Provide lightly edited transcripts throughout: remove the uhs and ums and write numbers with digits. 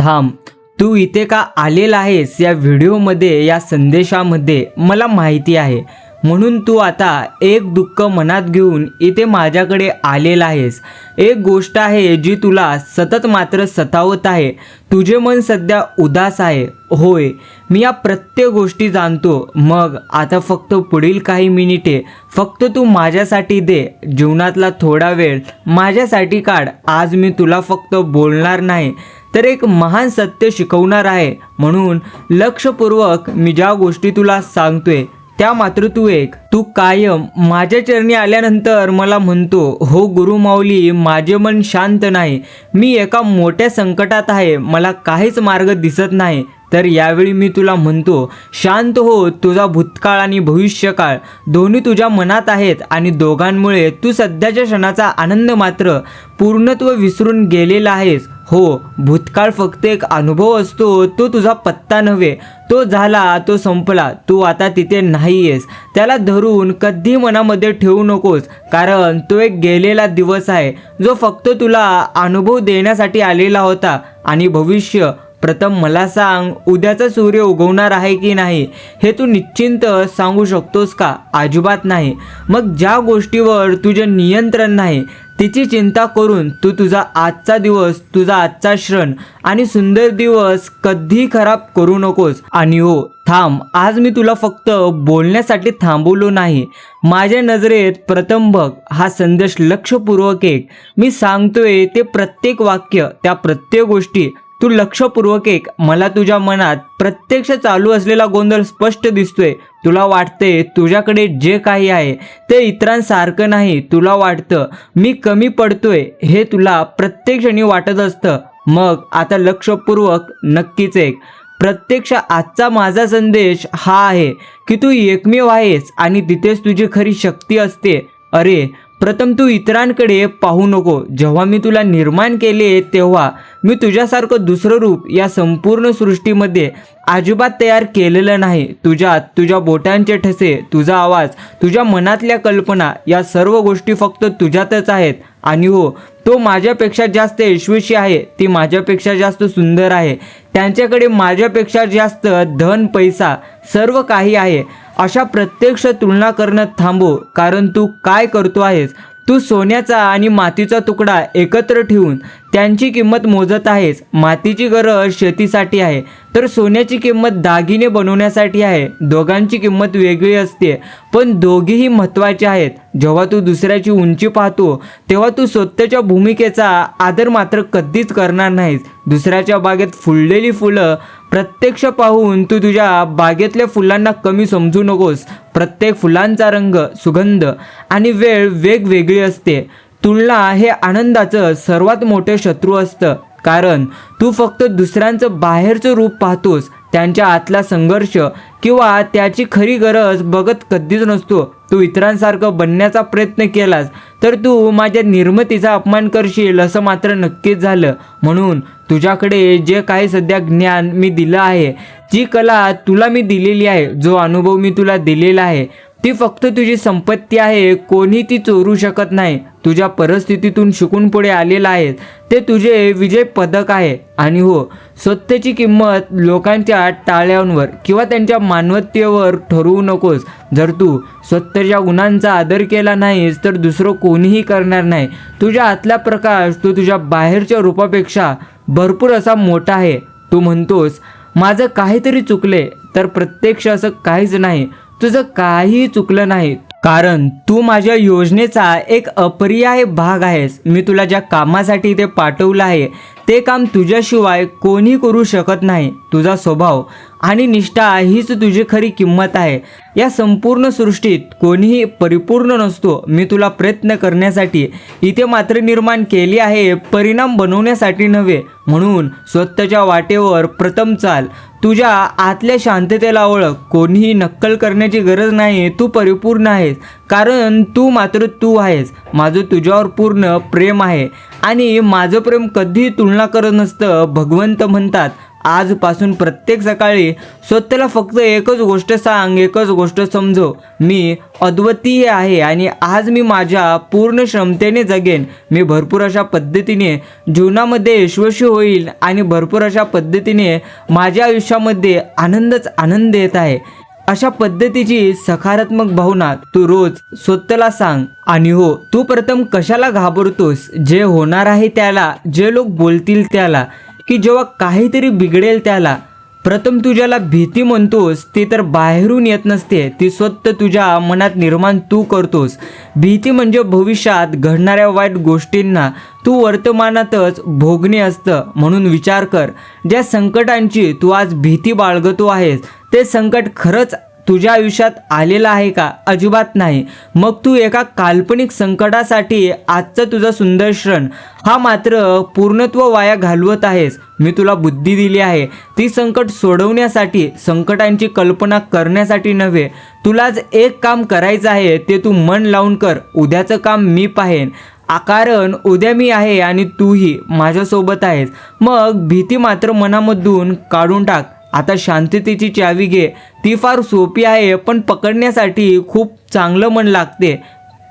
थांब, तू इथे का आलेला आहेस या व्हिडिओमध्ये, या संदेशामध्ये मला माहिती आहे, म्हणून तू आता एक दुःख मनात घेऊन इथे माझ्याकडे आलेला आहेस. एक गोष्ट आहे जी तुला सतत मात्र सतावत आहे. तुझे मन सध्या उदास आहे. होय, मी या प्रत्येक गोष्टी जाणतो. मग आता फक्त पुढील काही मिनिटे फक्त तू माझ्यासाठी दे. जीवनातला थोडा वेळ माझ्यासाठी काढ. आज मी तुला फक्त बोलणार नाही तर एक महान सत्य शिकवणार आहे. म्हणून लक्षपूर्वक मी ज्या गोष्टी तुला सांगतोय त्या मात्र तू ऐक. तू कायम माझ्या चरणी आल्यानंतर मला म्हणतो, हो गुरुमाऊली, माझे मन शांत नाही, मी एका मोठ्या संकटात आहे, मला काहीच मार्ग दिसत नाही. तर यावेळी मी तुला म्हणतो, शांत हो. तुझा भूतकाळ आणि भविष्यकाळ दोन्ही तुझ्या मनात आहेत आणि दोघांमुळे तू सध्याच्या क्षणाचा आनंद मात्र पूर्णत्व विसरून गेलेला आहेस. हो, भूतकाळ फक्त एक अनुभव असतो, तो तुझा पत्ता नव्हे. तो झाला, तो संपला, तू आता तिथे नाही आहेस. त्याला धरून कधी मनामध्ये ठेवू नकोस, कारण तो एक गेलेला दिवस आहे जो फक्त तुला अनुभव देण्यासाठी आलेला होता. आणि भविष्य, प्रथम मला सांग, उद्याचा सूर्य उगवणार आहे की नाही हे तू निश्चिंत सांगू शकतोस का? अजिबात नाही. मग ज्या गोष्टीवर तुझे नियंत्रण नाही तिची चिंता करून तू तुझा आजचा दिवस, तुझा आजचा क्षण आणि सुंदर दिवस कधी खराब करू नकोस. आणि हो, थांब, आज मी तुला फक्त बोलण्यासाठी थांबवलो नाही. माझ्या नजरेत प्रथम बघ, हा संदेश लक्षपूर्वक ऐक. मी सांगतोय ते प्रत्येक वाक्य, त्या प्रत्येक गोष्टी तू लक्षपूर्वक ऐक. मला तुझ्या मनात प्रत्यक्ष चालू असलेला गोंधळ स्पष्ट दिसतोय. तुला वाटते तुझ्याकडे जे काही आहे ते इतरांसारखं नाही. तुला वाटतं मी कमी पडतोय, हे तुला प्रत्येक क्षणी वाटत असतं. मग आता लक्षपूर्वक नक्कीच ऐक. प्रत्यक्ष आजचा माझा संदेश हा आहे की तू एकमेव आहेस आणि तिथेच तुझी खरी शक्ती असते. अरे, प्रथम तू इतरांकडे पाहू नको. जेव्हा मी तुला निर्माण केले तेव्हा मी तुझ्यासारखं दुसरं रूप या संपूर्ण सृष्टीमध्ये अजिबात तयार केलेलं नाही. तुझ्यात तुझ्या बोटांचे ठसे, तुझा आवाज, तुझ्या मनातल्या कल्पना, या सर्व गोष्टी फक्त तुझ्यातच आहेत. आणि हो, तो माझ्यापेक्षा जास्त यशस्वी आहे, ती माझ्यापेक्षा जास्त सुंदर आहे, त्यांच्याकडे माझ्यापेक्षा जास्त धन, पैसा, सर्व काही आहे. अशा प्रत्यक्ष तुलना करणं थांबव. कारण तू काय करतो आहेस? तू सोन्याचा आणि मातीचा तुकडा एकत्र ठेवून त्यांची किंमत मोजत आहेस. मातीची गरज शेतीसाठी आहे, तर सोन्याची किंमत दागिने बनवण्यासाठी आहे. दोघांची किंमत वेगळी असते, पण दोघेही महत्त्वाचे आहेत. जेव्हा तू दुसऱ्याची उंची पाहतो तेव्हा तू स्वतःच्या भूमिकेचा आदर मात्र कधीच करणार नाहीस. दुसऱ्याच्या बागेत फुललेली फुलं प्रत्यक्ष पाहून तू तुझ्या बागेतल्या फुलांना कमी समजू नकोस. प्रत्येक फुलांचा रंग, सुगंध आणि वेळ वेगवेगळी असते. तुलना हे आनंदाचं सर्वात मोठे शत्रू असतं, कारण तू फक्त दुसऱ्यांचं बाहेरचं रूप पाहतोस, त्यांच्या आतला संघर्ष किंवा त्याची खरी गरज बघत कधीच नसतो. तू इतरांसारखं बनण्याचा प्रयत्न केलास तर तू माझ्या निर्मितीचा अपमान करशील, असं मात्र नक्कीच झालं. म्हणून तुझ्याकडे जे काही सध्या ज्ञान मी दिलं आहे, जी कला तुला मी दिलेली आहे, जो अनुभव मी तुला दिलेला आहे, ती फक्त तुझी संपत्ती आहे. कोणी ती चोरू शकत नाही. तुझ्या परिस्थितीतून शिकून पुढे आलेला आहे ते तुझे विजय पदक आहे. आणि हो, स्वतःची किंमत लोकांच्या टाळ्यांवर किंवा त्यांच्या मानवतेवर ठरवू नकोस. जर तू स्वतःच्या गुणांचा आदर केला नाहीस तर दुसरं कोणीही करणार नाही. तुझ्या आतला प्रकाश तो तुझ्या बाहेरच्या रूपापेक्षा भरपूर असा मोठा आहे. तू म्हणतोस माझं काहीतरी चुकले, तर प्रत्यक्ष असं काहीच नाही. तुझं काहीही चुकलं नाही, कारण तू माझ्या योजनेचा एक अपरिहार्य भाग आहेस. मी तुला ज्या कामासाठी इथे पाठवलं आहे ते काम तुझ्याशिवाय कोणी करू शकत नाही. तुझा स्वभाव आणि निष्ठा हीच तुझी खरी किंमत आहे. या संपूर्ण सृष्टीत कोणीही परिपूर्ण नसतो. मी तुला प्रयत्न करण्यासाठी इथे मात्र निर्माण केली आहे, परिणाम बनवण्यासाठी नव्हे. म्हणून स्वतःच्या वाटेवर प्रथम चाल. तुझ्या आतल्या शांततेला ओळख. कोणीही नक्कल करण्याची गरज नाही. तू परिपूर्ण आहेस, कारण तू मात्र तू आहेस. माझं तुझ्यावर पूर्ण प्रेम आहे आणि माझं प्रेम कधी तुलना करत नसतं. भगवंत म्हणतात आजपासून प्रत्येक सकाळी स्वतःला फक्त एकच गोष्ट सांग, एकच गोष्ट समजव, मी अद्वितीय आहे आणि आज मी माझ्या पूर्ण क्षमतेने जगेन. मी भरपूर अशा पद्धतीने जीवनामध्ये यशस्वी होईल आणि भरपूर अशा पद्धतीने माझ्या आयुष्यामध्ये आनंदच आनंद येत आहे. अशा पद्धतीची सकारात्मक भावना तू रोज स्वतःला सांग. आणि हो, तू प्रथम कशाला घाबरतोस? जे होणार आहे त्याला, जे लोक बोलतील त्याला, की जेव्हा काहीतरी बिघडेल त्याला. प्रथम तू ज्याला भीती म्हणतोस ती तर बाहेरून येत नसते, ती स्वतः तुझ्या मनात निर्माण तू करतोस. भीती म्हणजे भविष्यात घडणाऱ्या वाईट गोष्टींना तू वर्तमानातच भोगणे असतं. म्हणून विचार कर, ज्या संकटांची तू आज भीती बाळगतो आहेस ते संकट खरंच तुझ्या आयुष्यात आलेलं आहे का? अजिबात नाही. मग तू एका काल्पनिक संकटासाठी आजचा तुझा सुंदर क्षण हा मात्र पूर्णत्व वाया घालवत आहेस. मी तुला बुद्धी दिली आहे ती संकट सोडवण्यासाठी, संकटांची कल्पना करण्यासाठी नव्हे. तुलाच एक काम करायचं आहे, ते तू मन लावून कर. उद्याचं काम मी पाहेन, कारण उद्या मी आहे आणि तूही माझ्यासोबत आहेस. मग भीती मात्र मनामधून काढून टाक. आता शांततेची चावी घे. ती फार सोपी आहे, पण पकडण्यासाठी खूप चांगलं मन लागते.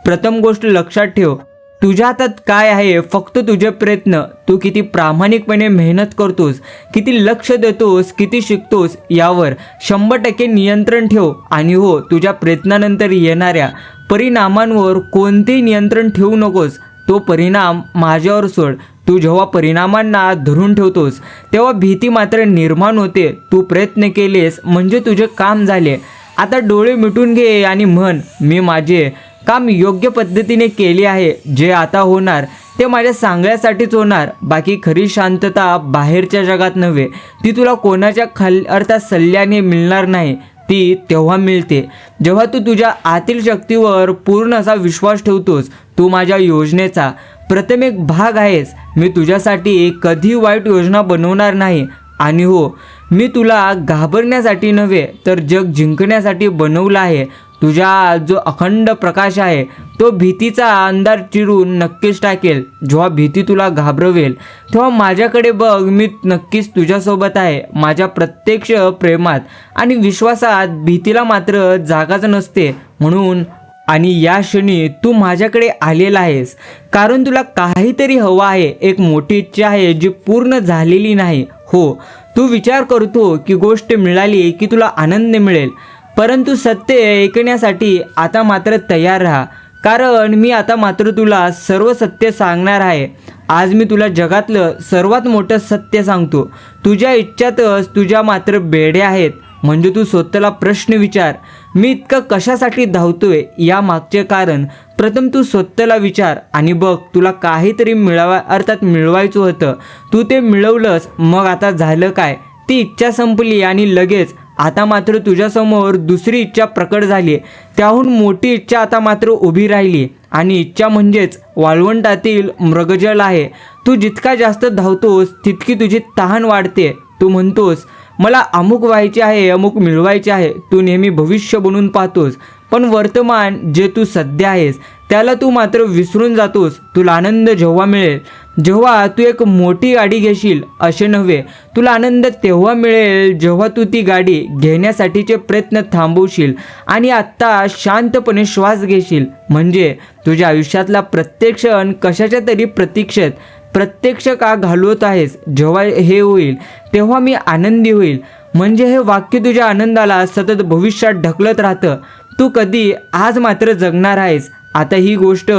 प्रथम गोष्ट लक्षात ठेव, तुझ्या हातात काय आहे? फक्त तुझे प्रयत्न. तू किती प्रामाणिकपणे मेहनत करतोस, किती लक्ष देतोस, किती शिकतोस यावर 100% नियंत्रण ठेव. आणि हो, तुझ्या प्रयत्नानंतर येणाऱ्या परिणामांवर कोणतेही नियंत्रण ठेवू नकोस. तो परिणाम माझ्यावर सोड. तू जेव्हा परिणामांना धरून ठेवतोस तेव्हा भीती मात्र निर्माण होते. तू प्रयत्न केलेस म्हणजे तुझे काम झाले. आता डोळे मिटून घे आणि म्हण, मी माझे काम योग्य पद्धतीने केले आहे. जे आता होणार ते माझ्या चांगल्यासाठीच होणार. बाकी खरी शांतता बाहेरच्या जगात नव्हे, ती तुला कोणाच्या अर्थात सल्ल्याने मिळणार नाही. ती तेव्हा मिळते जेव्हा तू तुझ्या आतील शक्तीवर पूर्ण असा विश्वास ठेवतोस. तू माझ्या योजनेचा प्रथम एक भाग आहेस. मी तुझ्यासाठी कधी वाईट योजना बनवणार नाही. आणि हो, मी तुला घाबरण्यासाठी नव्हे तर जग जिंकण्यासाठी बनवलं आहे. तुझ्या जो अखंड प्रकाश आहे तो भीतीचा अंधार चिरून नक्कीच टाकेल. जेव्हा भीती तुला घाबरवेल तेव्हा माझ्याकडे बघ, मी नक्कीच तुझ्यासोबत आहे. माझ्या प्रत्यक्ष प्रेमात आणि विश्वासात भीतीला मात्र जागाच नसते. म्हणून आणि या क्षणी तू माझ्याकडे आलेला आहेस कारण तुला काहीतरी हवं आहे. एक मोठी इच्छा आहे जी पूर्ण झालेली नाही. हो, तू विचार करतो की गोष्ट मिळाली की तुला आनंद मिळेल, परंतु सत्य ऐकण्यासाठी आता मात्र तयार राहा, कारण मी आता मात्र तुला सर्व सत्य सांगणार आहे. आज मी तुला जगातलं सर्वात मोठं सत्य सांगतो. तुझ्या इच्छातच तुझ्या मात्र बेड्या आहेत. म्हणजे तू स्वतःला प्रश्न विचार, मी इतकं कशासाठी धावतोय? या मागचे कारण प्रथम तू स्वतःला विचार आणि बघ, तुला काहीतरी मिळवायचं होतं, तू ते मिळवलंस. मग आता झालं काय? ती इच्छा संपली आणि लगेच आता मात्र तुझ्यासमोर दुसरी इच्छा प्रकट झाली. त्याहून मोठी इच्छा आता मात्र उभी राहिली. आणि इच्छा म्हणजेच वाळवंटातील मृगजल आहे. तू जितका जास्त धावतोस तितकी तुझी तहान वाढते. तू म्हणतोस, मला अमुक व्हायचे आहे, अमुक मिळवायचे आहे. तू नेहमी भविष्य बनवून पाहतोस, पण वर्तमान जे तू सध्या आहेस त्याला तू मात्र विसरून जातोस. तुला आनंद जेव्हा मिळेल जेव्हा तू एक मोठी गाडी घेशील असे नव्हे, तुला आनंद तेव्हा मिळेल जेव्हा तू ती गाडी घेण्यासाठीचे प्रयत्न थांबवशील आणि आत्ता शांतपणे श्वास घेशील. म्हणजे तुझ्या आयुष्यातला प्रत्येक क्षण कशाच्या तरी प्रतीक्षेत प्रत्यक्ष का घालवत आहेस. जेव्हा हे होईल तेव्हा मी आनंदी होईल. म्हणजे हे वाक्य तुझ्या आनंदाला सतत भविष्यात ढकलत राहतं. तू कधी आज मात्र जगणार आहेस. आता ही गोष्ट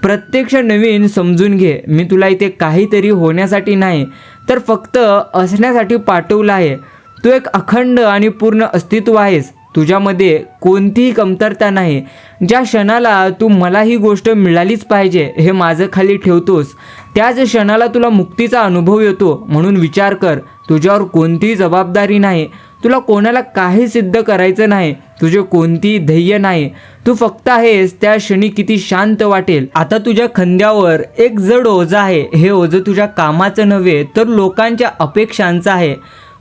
प्रत्यक्ष नवीन समजून घे. मी तुला इथे काहीतरी होण्यासाठी नाही तर फक्त असण्यासाठी पाठवलं आहे. तू एक अखंड आणि पूर्ण अस्तित्व आहेस. तुझ्यामध्ये कोणतीही कमतरता नाही. ज्या क्षणाला तू मला ही गोष्ट मिळालीच पाहिजे हे माझं खाली ठेवतोस त्याच क्षणाला तुला मुक्तीचा अनुभव येतो. म्हणून विचार कर, तुझ्यावर कोणतीही जबाबदारी नाही. तुला कोणाला काही सिद्ध करायचं नाही. तुझे कोणतीही ध्येय नाही. तू फक्त आहेस. त्या क्षणी किती शांत वाटेल. आता तुझ्या खांद्यावर एक जड ओझं आहे. हे ओझं तुझ्या कामाचं नव्हे तर लोकांच्या अपेक्षांचं आहे.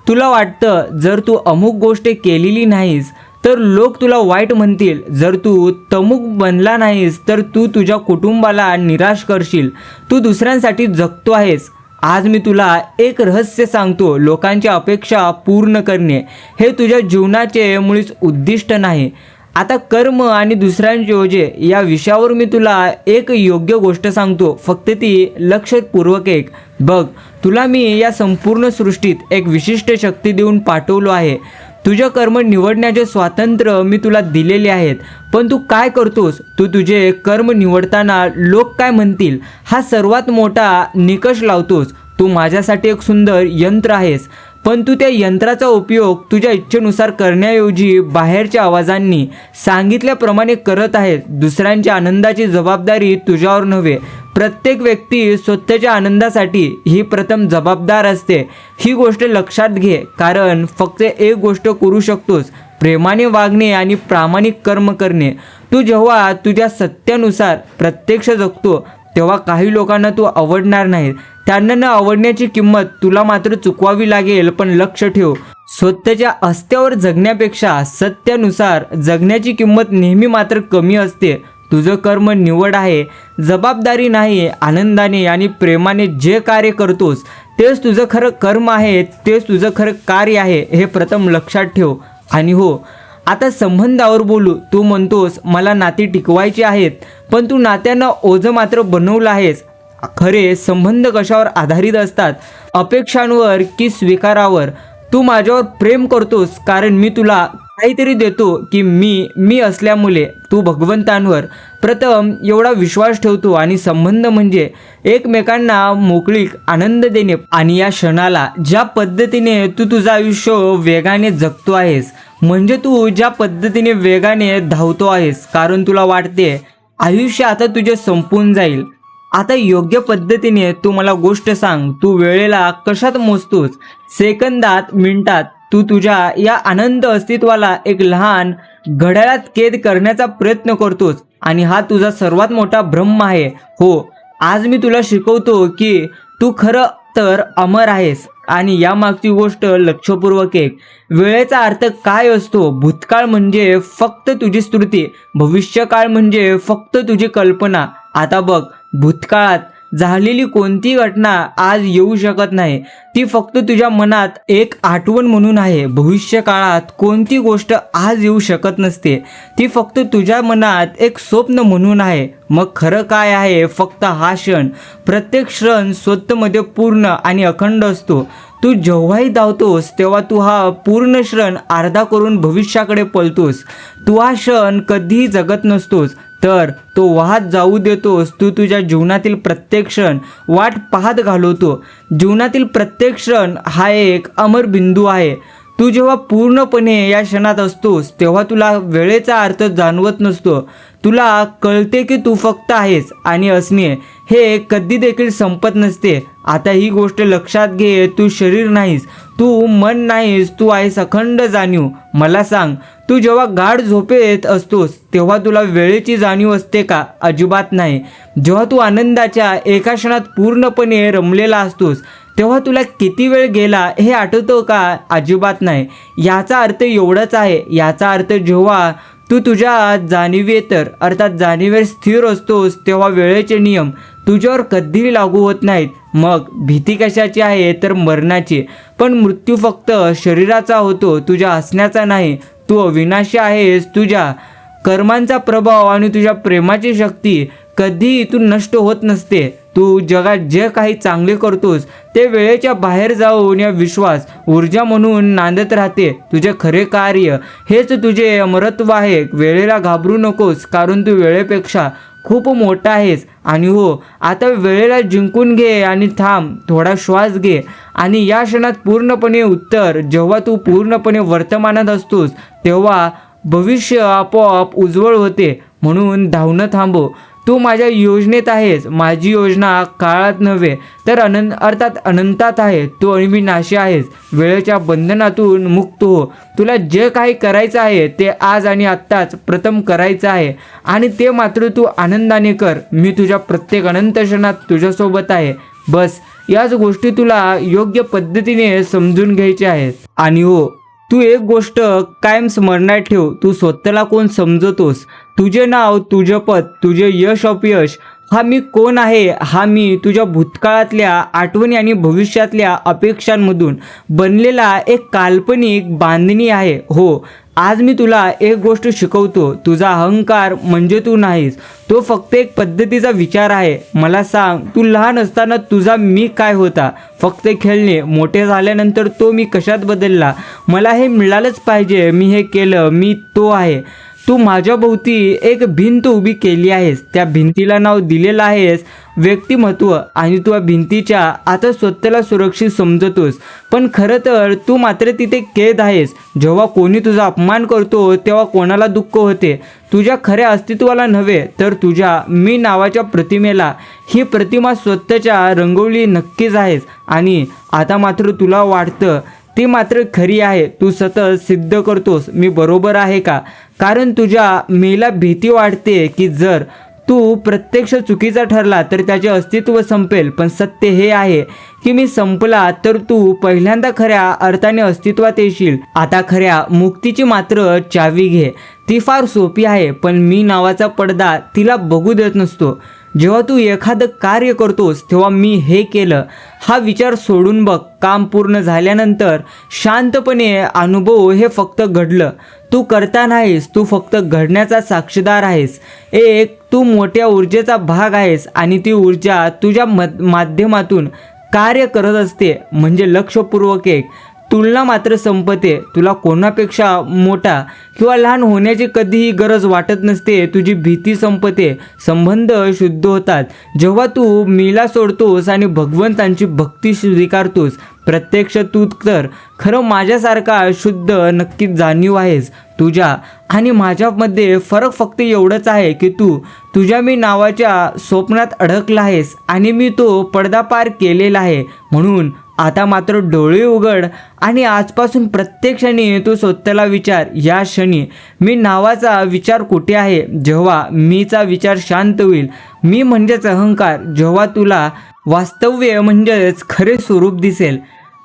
तुला वाटतं जर तू अमुक गोष्ट केलेली नाहीस तर लोक तुला वाईट म्हणतील. जर तू तमुक बनला नाहीस तर तू तुझ्या कुटुंबाला निराश करशील. तू दुसऱ्यांसाठी जगतो आहेस आज मी तुला एक रहस्य सांगतो, लोकांच्या अपेक्षा पूर्ण करणे हे तुझ्या जीवनाचे मुळीच उद्दिष्ट नाही. आता कर्म आणि दुसऱ्यांचे ओझे या विषयावर मी तुला एक योग्य गोष्ट सांगतो, फक्त ती लक्षपूर्वक ऐक. बघ, तुला मी या संपूर्ण सृष्टीत एक विशिष्ट शक्ती देऊन पाठवलो आहे. तुझे कर्म निवडण्याचे स्वातंत्र्य मी तुला दिलेले आहेत, पण तू काय करतोस? तू तुझे कर्म निवडताना लोक काय म्हणतील हा सर्वात मोठा निकष लावतोस. तू माझ्यासाठी एक सुंदर यंत्र आहेस, पण तू त्या यंत्राचा उपयोग तुझ्या इच्छेनुसार करण्याऐवजी बाहेरच्या आवाजांनी सांगितल्याप्रमाणे करत आहेस. दुसऱ्यांच्या आनंदाची जबाबदारी तुझ्यावर नव्हे. प्रत्येक व्यक्ती स्वतःच्या आनंदासाठी ही प्रथम जबाबदार असते. ही गोष्ट लक्षात घे, कारण फक्त एक गोष्ट करू शकतोस, प्रेमाने वागणे आणि प्रामाणिक कर्म करणे. तू जेव्हा तुझ्या सत्यानुसार प्रत्यक्ष जगतो तेव्हा काही लोकांना तू आवडणार नाही. त्यांना न आवडण्याची किंमत तुला मात्र चुकवावी लागेल. पण लक्ष ठेव, स्वतःच्या अस्त्यावर जगण्यापेक्षा सत्यानुसार जगण्याची किंमत नेहमी मात्र कमी असते. तुझं कर्म निवड आहे, जबाबदारी नाही. आनंदाने आणि प्रेमाने जे कार्य करतोस तेच तुझं खरं कर्म आहे, तेच तुझं खरं कार्य आहे, हे प्रथम लक्षात ठेव. आणि हो, आता संबंधावर बोलू. तू म्हणतोस मला नाती टिकवायची आहेत, पण तू नात्यांना ओझं मात्र बनवलं आहेस. खरे संबंध कशावर आधारित असतात? अपेक्षांवर की स्वीकारावर? तू माझ्यावर प्रेम करतोस कारण मी तुला काहीतरी देतो की मी असल्यामुळे तू भगवंतांवर प्रथम एवढा विश्वास ठेवतो. आणि संबंध म्हणजे एकमेकांना मोकळीक आनंद देणे. आणि या क्षणाला ज्या पद्धतीने तू तुझं आयुष्य वेगाने जगतो आहेस, म्हणजे तू ज्या पद्धतीने वेगाने धावतो आहेस, कारण तुला वाटते आयुष्य आता तुझे संपून जाईल. आता योग्य पद्धतीने तू मला गोष्ट सांग, तू वेळेला कशात मोजतोस? सेकंदात, मिनिटात? तू तुझ्या या आनंद अस्तित्वाला एक लहान घड्याळात कैद करण्याचा प्रयत्न करतोस, आणि हा तुझा सर्वात मोठा भ्रम आहे. हो, आज मी तुला शिकवतो की तू खरं तर अमर आहेस. आणि यामागची गोष्ट लक्षपूर्वक ऐक. वेळेचा अर्थ काय असतो? भूतकाळ म्हणजे फक्त तुझी स्मृती, भविष्यकाळ म्हणजे फक्त तुझी कल्पना. आता बघ, भूतकाळात झालेली कोणती घटना आज येऊ शकत नाही, ती फक्त तुझ्या मनात एक आठवण म्हणून आहे. भविष्यकाळात कोणती गोष्ट आज येऊ शकत नसते, ती फक्त तुझ्या मनात एक स्वप्न म्हणून आहे. मग खरं काय आहे? फक्त हा क्षण. प्रत्येक क्षण स्वतःमध्ये पूर्ण आणि अखंड असतो. तू जेव्हाही धावतोस तेव्हा तू हा पूर्ण क्षण अर्धा करून भविष्याकडे पळतोस. तू हा क्षण कधीही जगत नसतोस, तर तो वाहत जाऊ देतोस. तू तुझ्या जीवनातील प्रत्येक क्षण वाट पाहत घालवतो. जीवनातील प्रत्येक क्षण हा एक अमर बिंदू आहे. तू जेव्हा पूर्णपणे या क्षणात असतोस तेव्हा तुला वेळेचा अर्थ जाणवत नसतो. तुला कळते की तू फक्त आहेस, आणि असणे हे कधी देखील संपत नसते. आता ही गोष्ट लक्षात घे, तू शरीर नाहीस, तू मन नाहीस, तू आहेस अखंड जाणीव. मला सांग, तू जेव्हा गाढ झोपेत असतोस तेव्हा तुला वेळेची जाणीव असते का? अजिबात नाही. जेव्हा तू आनंदाच्या एका क्षणात पूर्णपणे रमलेला असतोस तेव्हा तुला किती वेळ गेला हे आठवतं का? अजिबात नाही. याचा अर्थ एवढाच आहे. याचा अर्थ जेव्हा तू तुझ्या जाणीवेतर अर्थात जाणीवेर स्थिर असतोस तेव्हा वेळेचे नियम तुझ्यावर कधीही लागू होत नाहीत. मग भीती कशाची आहे? तर मरणाची. पण मृत्यू फक्त शरीराचा होतो, तुझ्या हसण्याचा नाही. तू अविनाशी आहेस. तुझ्या कर्मांचा प्रभाव आणि तुझ्या प्रेमाची शक्ती कधीही तू नष्ट होत नसते. तू जगात जे काही चांगले करतोस ते वेळेच्या बाहेर जाऊन या विश्वास ऊर्जा म्हणून नांदत राहते. तुझे खरे कार्य हेच तुझे अमरत्व आहे. वेळेला घाबरू नकोस, कारण तू वेळेपेक्षा खूप मोठा आहेस. आणि हो, आता वेळेला जिंकून घे आणि थांब, थोडा श्वास घे आणि या क्षणात पूर्णपणे उत्तर. जेव्हा तू पूर्णपणे वर्तमानात असतोस तेव्हा भविष्य आपोआप उज्ज्वल होते. म्हणून धावणं थांबव. तू माझ्या योजनेत आहेस. माझी योजना काळात नव्हे तर अर्थात अनंतात आहे. तू अविनाशी आहेस. वेळेच्या बंधनातून मुक्त हो. तुला जे काही करायचं आहे ते आज आणि आत्ताच प्रथम करायचं आहे, आणि ते मात्र तू आनंदाने कर. मी तुझ्या प्रत्येक अनंत क्षणात तुझ्यासोबत आहे. बस याच गोष्टी तुला योग्य पद्धतीने समजून घ्यायच्या आहेत. आणि हो, तू एक गोष्ट कायम स्मरणात ठेव. तू स्वतःला कोण समजतोस? तुझे नाव, तुझे पद, तुझे यश अपयश, हा मी कोण आहे? हा मी तुझ्या भूतकाळातल्या आठवणी आणि भविष्यातल्या अपेक्षांमधून बनलेला एक काल्पनिक बांधणी आहे. हो, आज मी तुला एक गोष्ट शिकवतो. तुझा अहंकार म्हणजे तू नाहीस, तो फक्त एक पद्धतीचा विचार आहे. मला सांग, तू लहान असताना तुझा मी काय होता? फक्त खेळणे. मोठे झाल्यानंतर तो मी कशात बदलला? मला हे मिळालंच पाहिजे, मी हे केलं, मी तो आहे. तू माझ्याभोवती एक भिंत उभी केली आहेस, त्या भिंतीला नाव दिलेलं आहेस व्यक्तिमत्व, आणि तू या भिंतीच्या आता स्वतःला सुरक्षित समजतोस. पण खरं तर तू मात्र तिथे कैद आहेस. जेव्हा कोणी तुझा अपमान करतो तेव्हा कोणाला दुःख होते? तुझ्या खऱ्या अस्तित्वाला नव्हे, तर तुझ्या मी नावाच्या प्रतिमेला. ही प्रतिमा स्वतःच्या रंगवली नक्कीच आहेस, आणि आता मात्र तुला वाटतं ती मात्र खरी आहे. तू सतत सिद्ध करतोस मी बरोबर आहे का? कारण तुझ्या मेला भीती वाटते की जर तू प्रत्यक्ष चुकीचा ठरला तर त्याचे अस्तित्व संपेल. पण सत्य हे आहे की मी संपला तर तू पहिल्यांदा खऱ्या अर्थाने अस्तित्वात येशील. आता खऱ्या मुक्तीची मात्र चावी घे. ती फार सोपी आहे, पण मी नावाचा पडदा तिला बघू देत नसतो. जेव्हा तू एखादं कार्य करतोस तेव्हा मी हे केलं हा विचार सोडून बघ. काम पूर्ण झाल्यानंतर शांतपणे अनुभव हे फक्त घडलं. तू करता नाहीस, तू फक्त घडण्याचा साक्षीदार आहेस. तू मोठ्या ऊर्जेचा भाग आहेस, आणि ती ऊर्जा तुझ्या माध्यमातून कार्य करत असते. म्हणजे लक्षपूर्वक तुलना मात्र संपते. तुला कोणापेक्षा मोठा किंवा लहान होण्याची कधीही गरज वाटत नसते. तुझी भीती संपते. संबंध शुद्ध होतात जेव्हा तू मीला सोडतोस आणि भगवंतांची भक्ती स्वीकारतोस. प्रत्यक्ष तू तर खरं माझ्यासारखा शुद्ध नक्कीच जाणीव आहेस. तुझ्या आणि माझ्यामध्ये फरक फक्त एवढंच आहे की तू तुझ्या मी नावाच्या स्वप्नात अडकला आहेस, आणि मी तो पडदा पार केलेला आहे. म्हणून आता मात्र डोळे उघड, आणि आजपासून प्रत्येक क्षणी तू स्वतःला विचार, या क्षणी मी नावाचा विचार कुठे आहे? जेव्हा मीचा विचार शांत होईल, मी म्हणजेच अहंकार, जेव्हा तुला वास्तव्य म्हणजेच खरे स्वरूप दिसेल.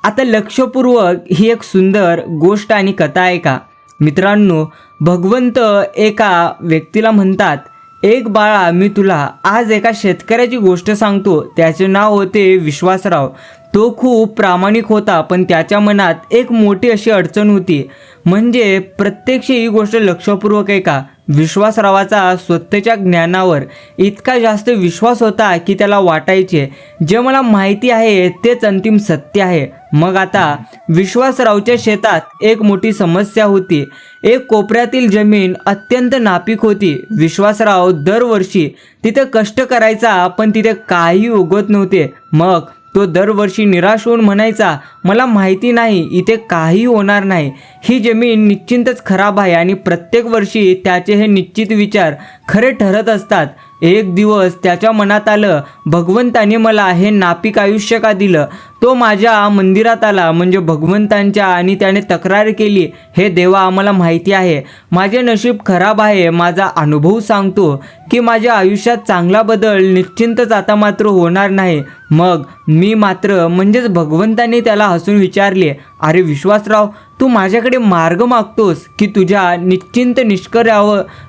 आता लक्षपूर्वक ही एक सुंदर गोष्ट आणि कथा आहे का मित्रांनो. भगवंत एका व्यक्तीला म्हणतात, एक बाळा, मी तुला आज एका शेतकऱ्याची गोष्ट सांगतो. त्याचे नाव होते विश्वासराव. तो खूप प्रामाणिक होता, पण त्याच्या मनात एक मोठी अशी अडचण होती. म्हणजे प्रत्यक्ष ही गोष्ट लक्षपूर्वक का. विश्वासरावाचा स्वतःच्या ज्ञानावर इतका जास्त विश्वास होता की त्याला वाटायचे जे मला माहिती आहे तेच अंतिम सत्य आहे. मग आता विश्वासरावच्या शेतात एक मोठी समस्या होती. एक कोपऱ्यातील जमीन अत्यंत नापीक होती. विश्वासराव दरवर्षी तिथे कष्ट करायचा, पण तिथे काही उगवत नव्हते. मग तो दरवर्षी निराश होऊन म्हणायचा, मला माहिती नाही, इथे काही होणार नाही, ही जमीन निश्चितच खराब आहे. आणि प्रत्येक वर्षी त्याचे हे निश्चित विचार खरे ठरत असतात. एक दिवस त्याच्या मनात आलं, भगवंताने मला हे नापीक आयुष्य का दिलं? तो माझ्या मंदिरात आला म्हणजे भगवंतांच्या, आणि त्याने तक्रार केली, हे देवा, मला माहिती आहे माझे नशीब खराब आहे. माझा अनुभव सांगतो की माझ्या आयुष्यात चांगला बदल निश्चितच आता मात्र होणार नाही. मग मी मात्र म्हणजेच भगवंताने त्याला हसून विचारले, अरे विश्वासराव, तू माझ्याकडे मार्ग मागतोस की तुझ्या निश्चिंत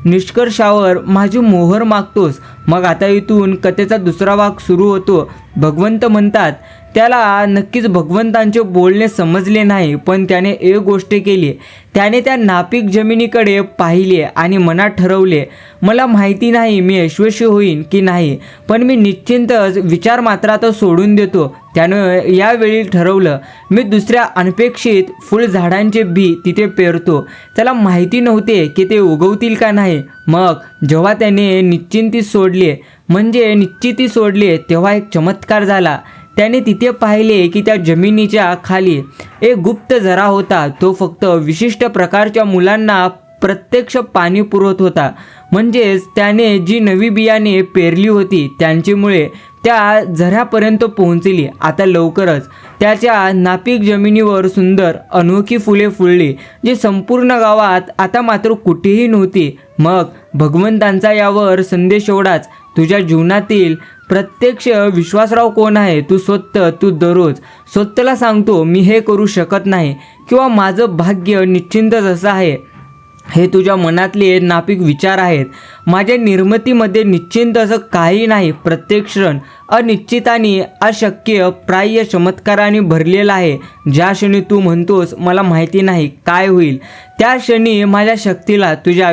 निष्कर्षावर माझी मोहर मागतोस? मग आता इथून कथेचा दुसरा भाग सुरू होतो. भगवंत म्हणतात, त्याला नक्कीच भगवंतांचे बोलणे समजले नाही, पण त्याने एक गोष्ट केली. त्याने त्या नापीक जमिनीकडे पाहिले आणि मनात ठरवले, मला माहिती नाही मी यशस्वी होईन की नाही, पण मी निश्चितच विचार मात्र आता सोडून देतो. त्यानं यावेळी ठरवलं, मी दुसऱ्या अनपेक्षित फुलझाडांचे बी तिथे पेरतो. त्याला माहिती नव्हते की ते उगवतील का नाही. मग जेव्हा त्याने निश्चिंती सोडले तेव्हा एक चमत्कार झाला. त्याने तिथे पाहिले की त्या जमिनीच्या खाली एक गुप्त झरा होता. तो फक्त विशिष्ट प्रकारच्या मुलांना प्रत्यक्ष पाणी पुरवत होता. म्हणजेच त्याने जी नवी बियाणे पेरली होती त्यांची मुळे त्या झऱ्यापर्यंत पोहोचली. आता लवकरच त्याच्या नापीक जमिनीवर सुंदर अनोखी फुले फुलली, जी संपूर्ण गावात आता मात्र कुठेही नव्हती. मग भगवंतांचा यावर संदेश एवढाच, तुझ्या जीवनातील प्रत्यक्ष विश्वासराव कोण आहे? तू दररोज स्वतःला सांगतो, मी हे करू शकत नाही, किंवा माझं भाग्य निश्चितच असं आहे. हे तुझ्या मनातले नापीक विचार आहेत. माझ्या निर्मितीमध्ये निश्चिंत असं काही नाही. प्रत्येक क्षण अनिश्चित आणि अशक्य प्राय चमत्काराने भरलेला आहे. ज्या क्षणी तू म्हणतोस मला माहिती नाही काय होईल, त्या क्षणी माझ्या शक्तीला तुझ्या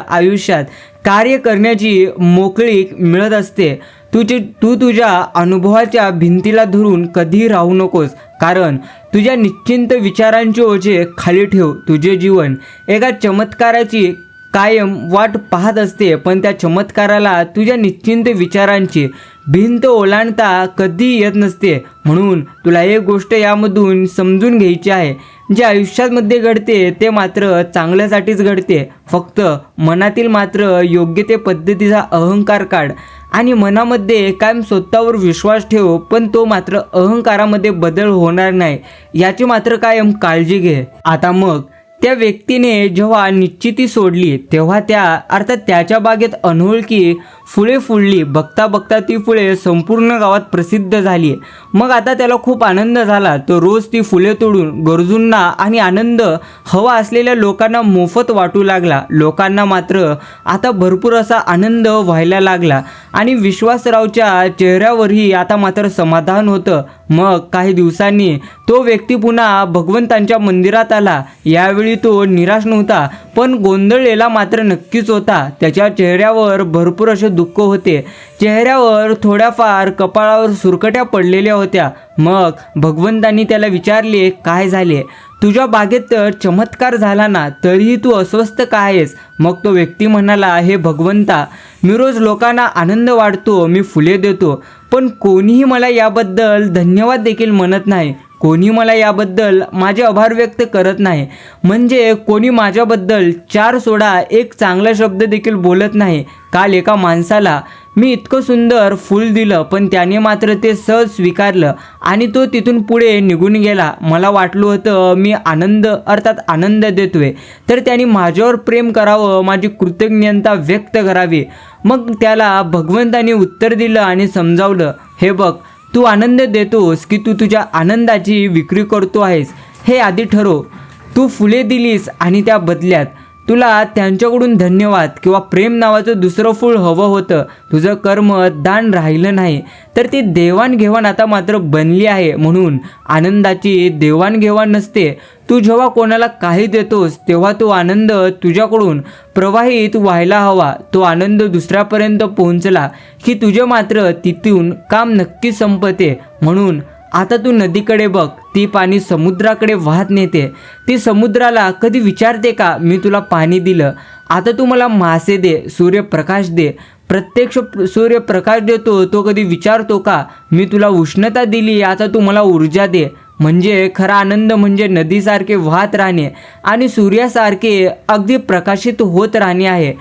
आयुष्यात कार्य करण्याची मोकळीक मिळत असते. तू तुझ्या अनुभवाच्या भिंतीला धरून कधीही राहू नकोस, कारण तुझ्या निश्चिंत विचारांचे ओझे खाली ठेव. तुझे जीवन एका चमत्काराची कायम वाट पाहत असते, पण त्या चमत्काराला तुझ्या निश्चिंत विचारांची भिंत ओलांडता कधी येत नसते. म्हणून तुला एक गोष्ट यामधून समजून घ्यायची आहे, जे आयुष्यामध्ये घडते ते मात्र चांगल्यासाठीच घडते. फक्त मनातील मात्र योग्य ते पद्धतीचा अहंकार काढ आणि मनामध्ये कायम स्वतःवर विश्वास ठेव, पण तो मात्र अहंकारामध्ये बदल होणार नाही याची मात्र कायम काळजी घे. आता मग त्या व्यक्तीने जेव्हा निश्चिती सोडली तेव्हा अर्थात त्याच्या बागेत अनोळखी फुले फुलली. बघता बघता ती फुले संपूर्ण गावात प्रसिद्ध झाली. मग आता त्याला खूप आनंद झाला. तो रोज ती फुले तोडून गरजूंना आणि आनंद हवा असलेल्या लोकांना मोफत वाटू लागला. लोकांना मात्र आता भरपूर असा आनंद व्हायला लागला आणि विश्वासरावच्या चेहऱ्यावरही आता मात्र समाधान होतं. मग काही दिवसांनी तो व्यक्ती पुन्हा भगवंतांच्या मंदिरात आला. यावेळी तो निराश नव्हता, पण गोंधळलेला मात्र नक्कीच होता. त्याच्या चेहऱ्यावर भरपूर असे दुःख होते. चेहऱ्यावर थोड्याफार कपाळावर सुरकट्या पडलेल्या होत्या. मग भगवंतांनी त्याला विचारले, काय झाले? तुझ्या बागेत तर चमत्कार झाला ना, तरीही तू अस्वस्थ का आहेस? मग तो व्यक्ती म्हणाला, हे भगवंता, मी रोज लोकांना आनंद वाटतो, मी फुले देतो, पण कोणीही मला याबद्दल धन्यवाद देखील म्हणत नाही. कोणी मला याबद्दल माझे आभार व्यक्त करत नाही. म्हणजे कोणी माझ्याबद्दल चार सोडा एक चांगला शब्द देखील बोलत नाही. काल एका माणसाला मी इतकं सुंदर फूल दिलं, पण त्याने मात्र ते सहज स्वीकारलं आणि तो तिथून पुढे निघून गेला. मला वाटलं होतं मी आनंद देतोय, तर त्याने माझ्यावर प्रेम करावं, माझी कृतज्ञता व्यक्त करावी. मग त्याला भगवंताने उत्तर दिलं आणि समजावलं, हे बघ, तू आनंद देतोस की तू तुझ्या आनंदाची विक्री करतो आहेस हे आधी ठरव. तू फुले दिलीस आणि त्या बदल्यात तुला त्यांच्याकडून धन्यवाद किंवा प्रेम नावाचं दुसरं फूल हवं होतं. तुझं कर्म दान राहिलं नाही, तर ती देवाणघेवाण आता मात्र बनली आहे. म्हणून आनंदाची देवाणघेवाण नसते. तू जेव्हा कोणाला काही देतोस तेव्हा तो आनंद तुझ्याकडून प्रवाहित व्हायला हवा. तो आनंद दुसऱ्यापर्यंत पोहोचला की तुझे मात्र तिथून काम नक्की संपते. म्हणून आता तू नदीकडे बघ, ती पाणी समुद्राकडे वाहत नेते. ती समुद्राला कधी विचारते का, मी तुला पाणी दिलं, आता तू मला मासे दे, सूर्यप्रकाश दे? प्रत्यक्ष सूर्यप्रकाश देतो तो कधी विचारतो का, मी तुला उष्णता दिली, आता तू मला ऊर्जा दे? म्हणजे खरा आनंद म्हणजे नदीसारखे वाहत राहणे आणि सूर्यासारखे अगदी प्रकाशित होत राहणे आहे.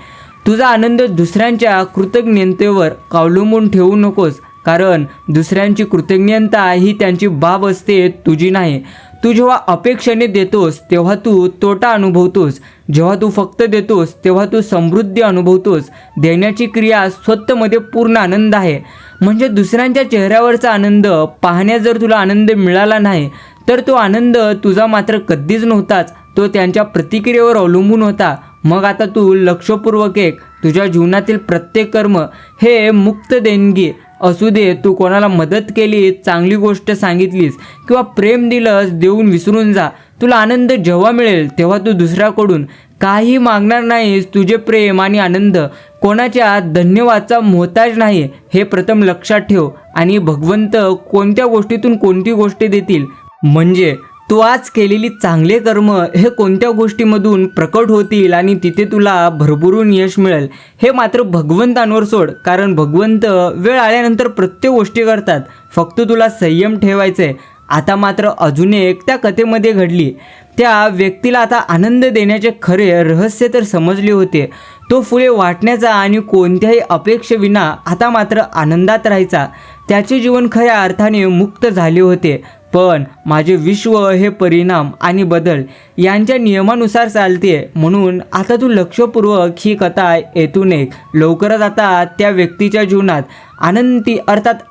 तुझा आनंद दुसऱ्यांच्या कृतज्ञतेवर अवलंबून ठेवू नकोस, कारण दुसऱ्यांची कृतज्ञता ही त्यांची बाब असते, तुझी नाही. तू जेव्हा अपेक्षेने देतोस तेव्हा तू तोटा अनुभवतोस. जेव्हा तू फक्त देतोस तेव्हा तू समृद्धी अनुभवतोस. देण्याची क्रिया स्वतःमध्ये पूर्ण आनंद आहे. म्हणजे दुसऱ्यांच्या चेहऱ्यावरचा आनंद पाहण्यात जर तुला आनंद मिळाला नाही, तर तो आनंद तुझा मात्र कधीच नव्हताच, तो त्यांच्या प्रतिक्रियेवर अवलंबून होता. मग आता तू लक्षपूर्वक तुझ्या जीवनातील प्रत्येक कर्म हे मुक्त देणगी असू दे. तू कोणाला मदत केली, चांगली गोष्ट सांगितलीस किंवा प्रेम दिलंस, देऊन विसरून जा. तुला आनंद जेव्हा मिळेल तेव्हा तू दुसऱ्याकडून काही मागणार नाहीस. तुझे प्रेम आणि आनंद कोणाच्या धन्यवादचा मोहताज नाही, हे प्रथम लक्षात ठेव. आणि भगवंत कोणत्या गोष्टीतून कोणती गोष्ट देतील, म्हणजे तू आज केलेली चांगले कर्म हे कोणत्या गोष्टीमधून प्रकट होतील आणि तिथे तुला भरभरून यश मिळेल, हे मात्र भगवंतांवर सोड. कारण भगवंत वेळ आल्यानंतर प्रत्येक गोष्टी करतात, फक्त तुला संयम ठेवायचा आहे. आता मात्र अजून एक त्या कथेमध्ये घडली. त्या व्यक्तीला आता आनंद देण्याचे खरे रहस्य तर समजले होते. तो फुले वाटण्याचा आणि कोणत्याही अपेक्षेविना आता मात्र आनंदात राहायचा. त्याचे जीवन खऱ्या अर्थाने मुक्त झाले होते. पण माझे विश्व हे परिणाम आणि बदल यांच्या नियमानुसार चालते. म्हणून आता तू लक्षपूर्वक ही कथा ऐकून ये. लवकरच आता त्या व्यक्तीच्या जीवनात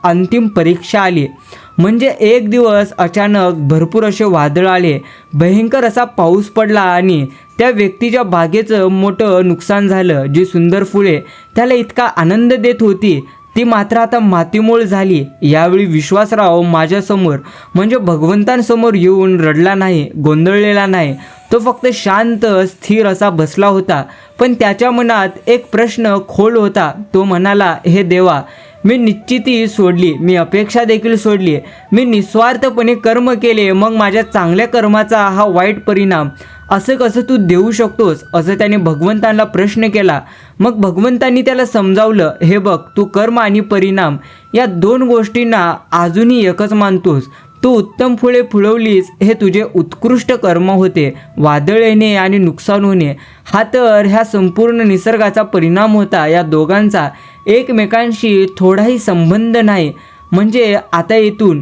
अंतिम परीक्षा आली. म्हणजे एक दिवस अचानक भरपूर असे वादळ आले, भयंकर असा पाऊस पडला आणि त्या व्यक्तीच्या बागेचं मोठं नुकसान झालं. जी सुंदर फुले त्याला इतका आनंद देत होती ती मात्र आता मातीमोल झाली. यावेळी विश्वासराव माझ्यासमोर म्हणजे भगवंतांसमोर येऊन रडला नाही, गोंधळलेला नाही. तो फक्त शांत स्थिर असा बसला होता. पण त्याच्या मनात एक प्रश्न खोल होता. तो म्हणाला, हे देवा, मी निश्चिती सोडली, मी अपेक्षा देखील सोडली, मी निस्वार्थपणे कर्म केले, मग माझ्या चांगल्या कर्माचा हा वाईट परिणाम असं कसं तू देऊ शकतोस, असं त्याने भगवंतांना प्रश्न केला. मग भगवंतांनी त्याला समजावलं, हे बघ, तू कर्म आणि परिणाम या दोन गोष्टींना अजूनही एकच मानतोस. तू उत्तम फुले फुलवलीस हे तुझे उत्कृष्ट कर्म होते. वादळ येणे आणि नुकसान होणे हा तर ह्या संपूर्ण निसर्गाचा परिणाम होता. या दोघांचा एकमेकांशी थोडाही संबंध नाही. म्हणजे आता इथून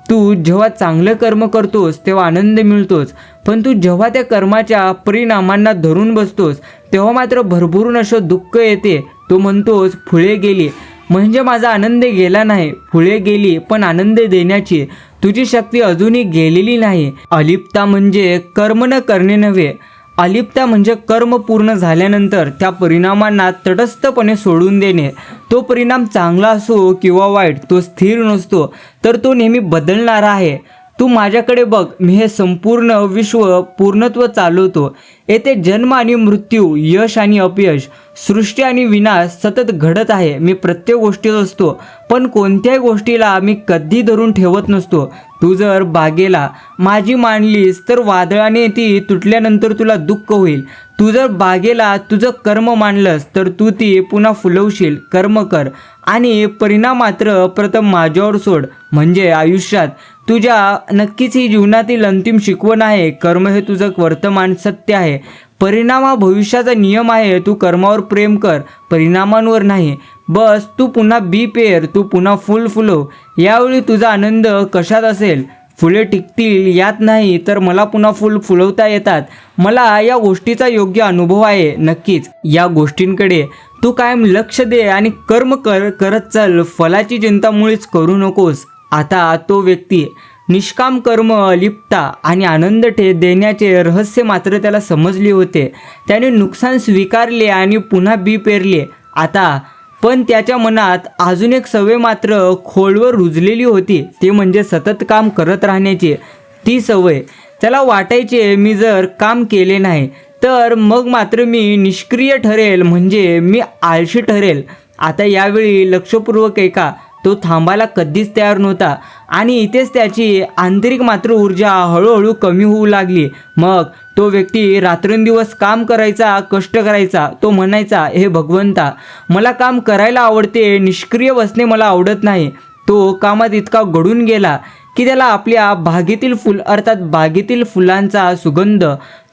तू जेव्हा चांगलं कर्म करतोस तेव्हा आनंद मिळतोस, पण तू जेव्हा त्या कर्माच्या परिणामांना धरून बसतोस तेव्हा मात्र भरभरून असं दुःख येते. तू म्हणतोस फुले गेली म्हणजे माझा आनंद गेला नाही. फुले गेली पण आनंद देण्याची तुझी शक्ती अजूनही गेलेली नाही. अलिप्तता म्हणजे कर्म न करणे नव्हे. अलिप्तता म्हणजे कर्म पूर्ण झाल्यानंतर त्या परिणामांना तटस्थपणे सोडून देणे. तो परिणाम चांगला असो किंवा वाईट, तो स्थिर नसतो, तर तो नेहमी बदलणारा आहे. तू माझ्याकडे बघ, मी हे संपूर्ण विश्व पूर्णत्व चालवतो. येथे जन्म आणि मृत्यू, यश आणि अपयश, सृष्टी आणि विनाश सतत घडत आहे. मी प्रत्येक गोष्टीत असतो, पण कोणत्याही गोष्टीला मी कधी धरून ठेवत नसतो. तू जर बागेला माझी मानलीस तर वादळाने ती तुटल्यानंतर तुला दुःख होईल. तू जर बागेला तुझं कर्म मानलंस तर तू ती पुन्हा फुलवशील. कर्म कर आणि परिणाम मात्र प्रथम माझ्यावर सोड. म्हणजे आयुष्यात तुझ्या नक्कीच ही जीवनातील अंतिम शिकवण आहे. कर्म हे तुझं वर्तमान सत्य आहे, परिणाम हा भविष्याचा नियम आहे. तू कर्मावर प्रेम कर, परिणामांवर नाही. बस तू पुन्हा बी पेर, तू पुन्हा फुल फुलव. यावेळी तुझा आनंद कशात असेल? फुले टिकतील यात नाही, तर मला पुन्हा फुल फुलवता येतात. मला या गोष्टीचा योग्य अनुभव आहे. नक्कीच या गोष्टींकडे तू कायम लक्ष दे आणि कर्म करत चल. फलाची चिंता मुळीच करू नकोस. आता तो व्यक्ती निष्काम कर्म, अलिप्तता आणि आनंद देण्याचे रहस्य मात्र त्याला समजले होते. त्याने नुकसान स्वीकारले आणि पुन्हा बी पेरले. आता पण त्याच्या मनात अजून एक सवय मात्र खोलवर रुजलेली होती, ती म्हणजे सतत काम करत राहण्याची. ती सवय त्याला वाटायचे, मी जर काम केले नाही तर मग मात्र मी निष्क्रिय ठरेल, म्हणजे मी आळशी ठरेल. आता यावेळी लक्षपूर्वक ऐका, तो थांबायला कधीच तयार नव्हता आणि इथेच त्याची आंतरिक मात्र ऊर्जा हळूहळू कमी होऊ लागली. मग तो व्यक्ती रात्रंदिवस काम करायचा, कष्ट करायचा. तो म्हणायचा, हे भगवंता, मला काम करायला आवडते, निष्क्रिय बसणे मला आवडत नाही. तो कामात इतका गढून गेला की त्याला आपल्या बागेतील फुल अर्थात बागेतील फुलांचा सुगंध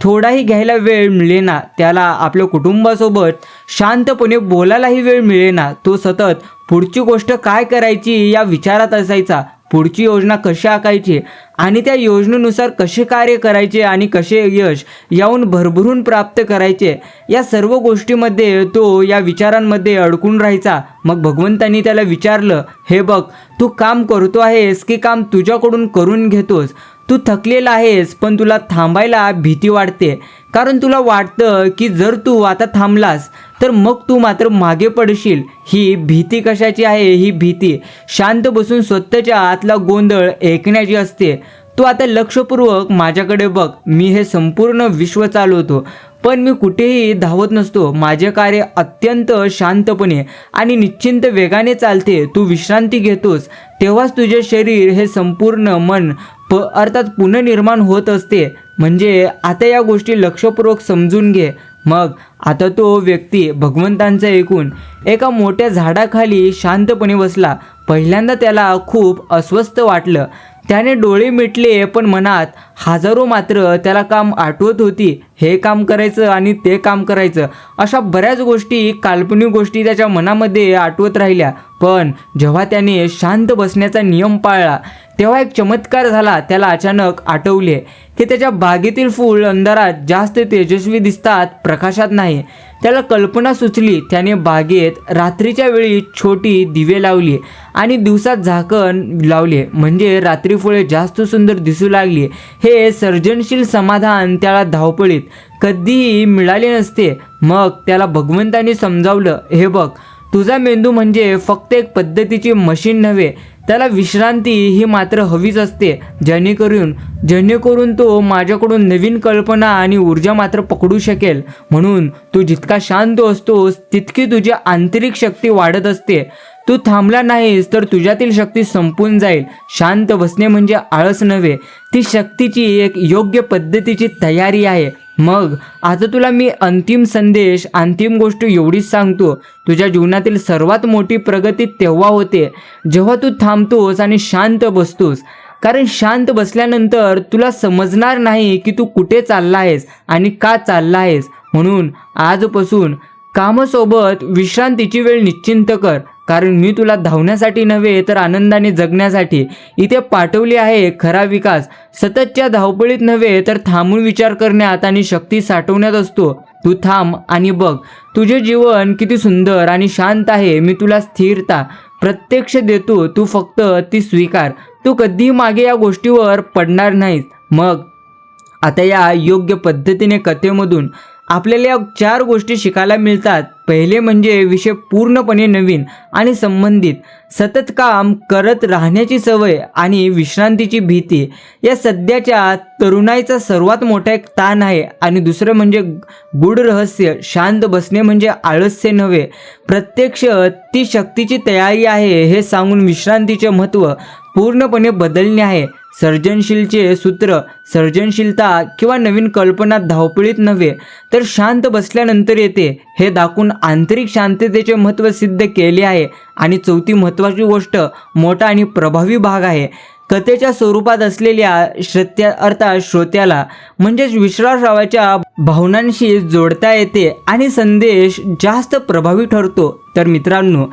थोडाही घ्यायला वेळ मिळेना. त्याला आपल्या कुटुंबासोबत शांतपणे बोलायलाही वेळ मिळेना. तो सतत पुढची गोष्ट काय करायची या विचारात असायचा. पुढची योजना कशी आखायची आणि त्या योजनेनुसार कसे कार्य करायचे आणि कसे यश याहून भरभरून प्राप्त करायचे, या सर्व गोष्टीमध्ये तो या विचारांमध्ये अडकून राहायचा. मग भगवंतांनी त्याला विचारलं, हे बघ, तू काम करतो आहेस की काम तुझ्याकडून करून घेतोस? तू थकलेला आहेस, पण तुला थांबायला भीती वाटते, कारण तुला वाटतं की जर तू आता थांबलास तर मग तू मात्र मागे पडशील. ही भीती कशाची आहे? ही भीती शांत बसून स्वतःच्या आतला गोंधळ ऐकण्याची असते. तू आता लक्षपूर्वक माझ्याकडे बघ, मी हे संपूर्ण विश्व चालवतो, पण मी कुठेही धावत नसतो. माझे कार्य अत्यंत शांतपणे आणि निश्चिंत वेगाने चालते. तू विश्रांती घेतोस तेव्हाच तुझे शरीर हे संपूर्ण मन अर्थात पुनर्निर्माण होत असते. म्हणजे आता या गोष्टी लक्षपूर्वक समजून घे. मग आता तो व्यक्ती भगवंतांचं ऐकून एका मोठ्या झाडाखाली शांतपणे बसला. पहिल्यांदा त्याला खूप अस्वस्थ वाटलं. त्याने डोळे मिटले, पण मनात हजारो मात्र त्याला काम आठवत होती. हे काम करायचं आणि ते काम करायचं, अशा बऱ्याच गोष्टी, काल्पनिक गोष्टी त्याच्या मनामध्ये आठवत राहिल्या. पण जेव्हा त्याने शांत बसण्याचा नियम पाळला तेव्हा एक चमत्कार झाला. त्याला अचानक आठवले की त्याच्या बागेतील फूल अंधारात जास्त तेजस्वी दिसतात, प्रकाशात नाही. त्याला कल्पना सुचली. त्याने बागेत रात्रीच्या वेळी छोटी दिवे लावली आणि दिवसात झाकण लावले, म्हणजे रात्री फुले जास्त सुंदर दिसू लागली. हे सर्जनशील समाधान त्याला धावपळीत कधीही मिळाले नसते. मग त्याला भगवंतांनी समजावलं, हे बघ, तुझा मेंदू म्हणजे फक्त एक पद्धतीची मशीन नव्हे, त्याला विश्रांती ही मात्र हवीच असते, जेणेकरून तो माझ्याकडून नवीन कल्पना आणि ऊर्जा मात्र पकडू शकेल. म्हणून तू जितका शांत असतोस तितकी तुझी आंतरिक शक्ती वाढत असते. तू थांबला नाहीस तर तुझ्यातील शक्ती संपून जाईल. शांत बसणे म्हणजे आळस नव्हे, ती शक्तीची एक योग्य पद्धतीची तयारी आहे. मग आता तुला मी अंतिम गोष्ट एवढीच सांगतो, तुझ्या जीवनातील सर्वात मोठी प्रगती तेव्हा होते जेव्हा तू थांबतोस आणि शांत बसतोस. कारण शांत बसल्यानंतर तुला समजणार नाही की तू कुठे चालला आहेस आणि का चालला आहेस. म्हणून आजपासून कामासोबत विश्रांतीची वेळ निश्चिंत कर, कारण मी तुला धावण्यासाठी नव्हे तर आनंदाने जगण्यासाठी इथे पाठवली आहे. खरा विकास सततच्या धावपळीत नव्हे तर थांबून विचार करण्यात आणि शक्ती साठवण्यात असतो. तू थांब आणि बघ तुझे जीवन किती सुंदर आणि शांत आहे. मी तुला स्थिरता प्रत्यक्ष देतो, तू फक्त ती स्वीकार. तू कधीही मागे या गोष्टीवर पडणार नाहीस. मग आता या योग्य पद्धतीने कथेमधून आपल्याला या 4 गोष्टी शिकायला मिळतात. पहिले म्हणजे विषय पूर्णपणे नवीन आणि संबंधित, सतत काम करत राहण्याची सवय आणि विश्रांतीची भीती या सध्याच्या तरुणाईचा सर्वात मोठा एक ताण आहे. आणि दुसरं म्हणजे गूढ रहस्य, शांत बसणे म्हणजे आळस्य नव्हे, प्रत्यक्ष ती शक्तीची तयारी आहे हे सांगून विश्रांतीचे महत्त्व पूर्णपणे बदलणे आहे. सर्जनशीलचे सूत्र, सर्जनशीलता किंवा नवीन कल्पना धावपळीत नव्हे तर शांत बसल्यानंतर येते हे दाखवून आंतरिक शांततेचे महत्त्व सिद्ध केले आहे. आणि चौथी महत्त्वाची गोष्ट, मोठा आणि प्रभावी भाग आहे. कथेच्या स्वरूपात असलेल्या श्रोत्याला म्हणजेच विश्वासाच्या भावनांशी जोडता येते आणि संदेश जास्त प्रभावी ठरतो. तर मित्रांनो,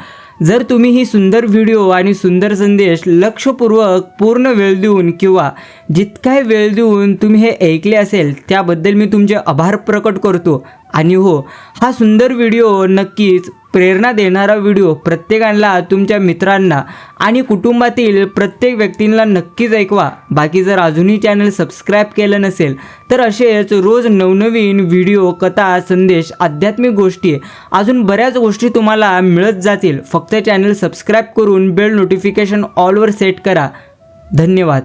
जर तुम्ही ही सुंदर व्हिडिओ आणि सुंदर संदेश लक्षपूर्वक पूर्ण वेळ देऊन किंवा जितकाही वेळ देऊन तुम्ही हे ऐकले असेल त्याबद्दल मी तुमचे आभार प्रकट करतो. आणि हो, हा सुंदर व्हिडिओ नक्कीच प्रेरणा देणारा व्हिडिओ प्रत्येकाला, तुमच्या मित्रांना आणि कुटुंबातील प्रत्येक व्यक्तींना नक्कीच ऐकवा. बाकी जर अजूनही चॅनल सबस्क्राईब केलं नसेल तर असेच रोज नवनवीन व्हिडिओ, कथा, संदेश, आध्यात्मिक गोष्टी, अजून बऱ्याच गोष्टी तुम्हाला मिळत जातील. फक्त चॅनल सबस्क्राईब करून बेल नोटिफिकेशन ऑलवर सेट करा. धन्यवाद.